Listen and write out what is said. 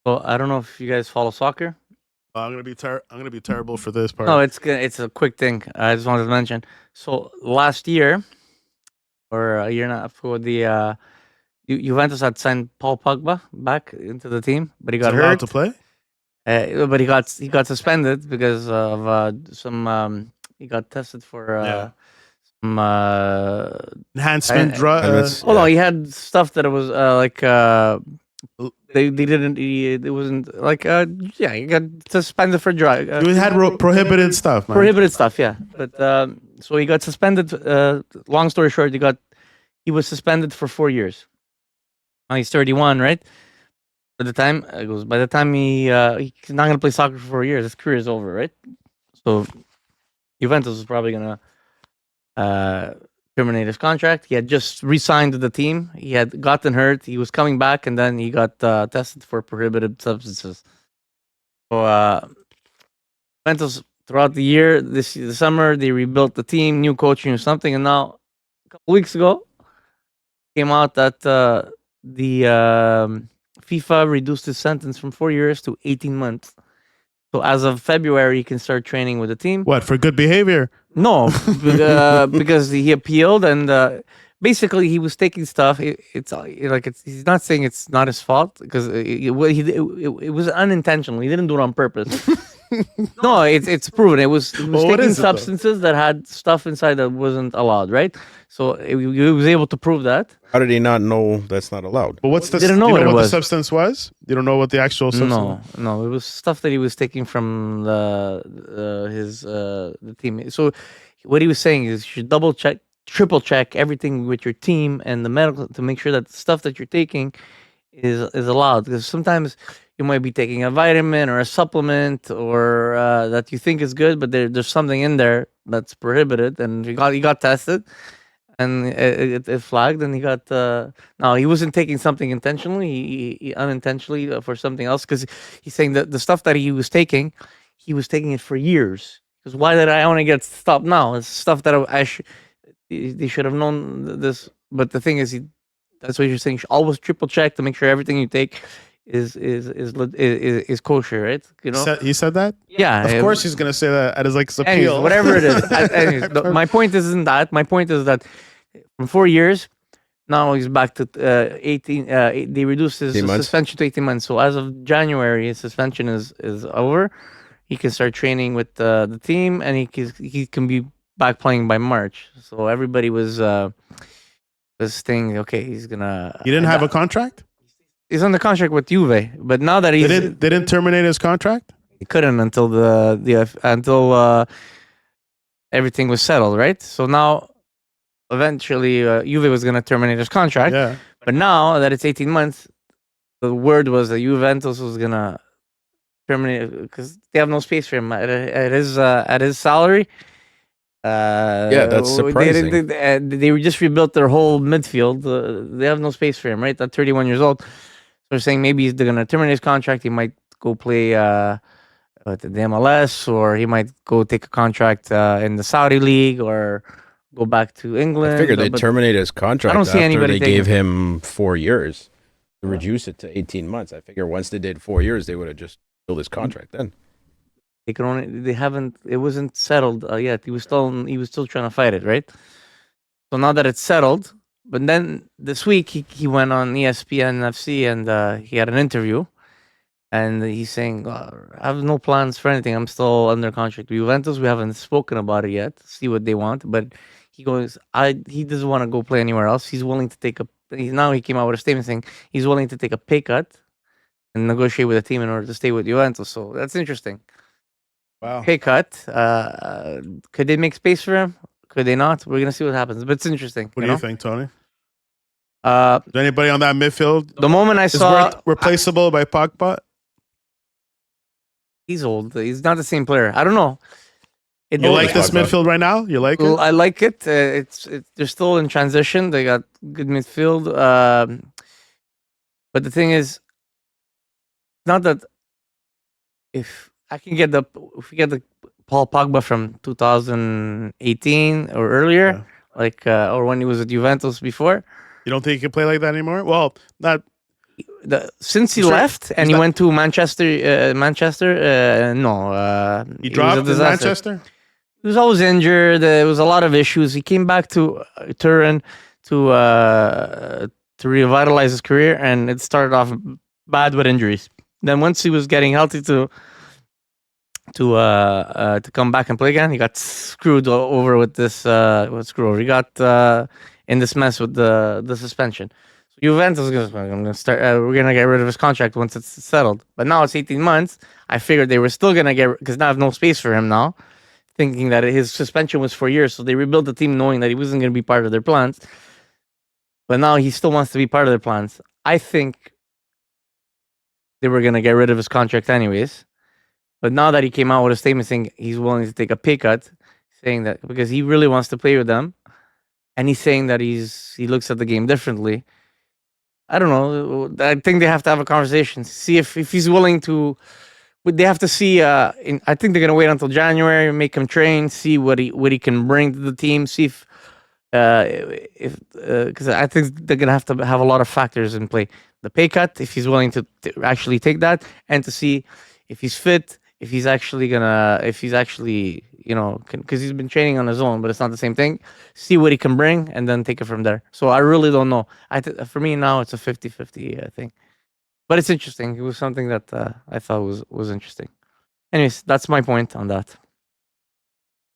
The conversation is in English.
Well, I don't know if you guys follow soccer. I'm gonna be terrible for this No, part. it's a quick thing. I just wanted to mention. So last year or a year and a half ago, the Juventus had signed Paul Pogba back into the team, but he Is got it allowed to hurt. play? But he got suspended because of some. He got tested for Yeah. some. Enhancement I, drug. Helmets. oh no, Yeah. he had stuff that it was like they didn't. It wasn't like yeah. He got suspended for drug. You had prohibited stuff, man. Prohibited stuff, yeah. But so he got suspended. Long story short, he was suspended for 4 years. Now he's 31, right? By the time he's not gonna play soccer for 4 years, his career is over, right? So Juventus is probably gonna uh, terminate his contract. He had just re-signed with the team. He had gotten hurt. He was coming back, and then he got tested for prohibited substances. So Juventus throughout the year, the summer, they rebuilt the team, new coaching or something, and now a couple weeks ago came out that the FIFA reduced his sentence from 4 years to 18 months. So as of February, he can start training with the team. What, for good behavior? No, because he appealed and basically he was taking stuff. He's not saying it's not his fault because it was unintentional. He didn't do it on purpose. No, it's proven. He was Well, what taking is it, though? substances that had stuff inside that wasn't allowed, right? So he was able to prove that. How did he not know that's not allowed? But what's the? Didn't know you what know it what the was. substance was? You don't know what the actual substance? No, it was stuff that he was taking from the team. So what he was saying is you should double check, triple check everything with your team and the medical to make sure that the stuff that you're taking is allowed. Because sometimes you might be taking a vitamin or a supplement or that you think is good, but there's something in there that's prohibited, and he got tested. And it flagged, and he got. No, he wasn't taking something intentionally. He unintentionally for something else because he's saying that the stuff that he was taking it for years. Because why did I only get stopped now? It's stuff that they should have known this. But the thing is, that's what you're saying. You should always triple check to make sure everything you take is kosher, right? You know. He said that? Yeah, Of course he's gonna say that at his Anyways, appeal. whatever it is. My point isn't that. My point is that from 4 years, now he's back to 18. They reduced his 18 months. suspension to 18 months. So as of January, his suspension is over. He can start training with the team, and he can be back playing by March. So everybody was thinking, okay, he's gonna. He didn't have a contract? He's on the contract with Juve, but now that They didn't terminate his contract? he couldn't until until everything was settled, right? So now, eventually, Juve was going to terminate his contract. Yeah. But now that it's 18 months, the word was that Juventus was going to terminate because they have no space for him at his salary. Yeah, that's surprising. They just rebuilt their whole midfield. They have no space for him, right? At 31 years old. So they're saying maybe they're going to terminate his contract. He might go play the MLS, or he might go take a contract in the Saudi league, or go back to England. I figured they'd But terminate his contract I don't see after anybody they gave taking- him 4 years to reduce it to 18 months. I figure once they did 4 years, they would have just filled his contract then. They can only. They haven't. It wasn't settled yet. He was still trying to fight it, right? So now that it's settled, but then this week he went on ESPN FC and he had an interview, and he's saying, "I have no plans for anything. I'm still under contract with Juventus. We haven't spoken about it yet. See what they want." But he goes, he doesn't want to go play anywhere else. He's willing to take now he came out with a statement saying he's willing to take a pay cut and negotiate with the team in order to stay with Juventus. So that's interesting. Wow. Pay cut. Could they make space for him? Could they not? We're gonna see what happens. But it's interesting. What do you think, Tony? Uh, Is there anybody on that midfield the moment I is saw replaceable by Pogba? he's old. He's not the same player. I don't know. You like this Pogba. midfield right now? You like it? I like it. They're still in transition. They got good midfield. But the thing is, not that if we get the Paul Pogba from 2018 or earlier, or when he was at Juventus before. You don't think he can play like that anymore? Well, not Since he Sir, left and he's he not- went to Manchester, no. He It was a dropped in disaster. Manchester. He was always injured. There was a lot of issues. He came back to Turin to revitalize his career, and it started off bad with injuries. Then once he was getting healthy to come back and play again, he got screwed over with this. He got in this mess with the suspension. So Juventus is going to start. We're going to get rid of his contract once it's settled. But now it's 18 months. I figured they were still going to get, because now I have no space for him now, thinking that his suspension was 4 years. So they rebuilt the team knowing that he wasn't going to be part of their plans. But now he still wants to be part of their plans. I think they were going to get rid of his contract anyways. But now that he came out with a statement saying he's willing to take a pay cut, saying that because he really wants to play with them, and he's saying that he looks at the game differently. I don't know. I think they have to have a conversation, see if he's willing to. They have to see. I think they're gonna wait until January, make him train, see what he can bring to the team, see if because I think they're gonna have to have a lot of factors in play. The pay cut, if he's willing to actually take that, and to see if he's fit, if he's actually because he's been training on his own, but it's not the same thing. See what he can bring, and then take it from there. So I really don't know. For me now, it's a 50-50 thing, but it's interesting. It was something that I thought was interesting. Anyways, that's my point on that.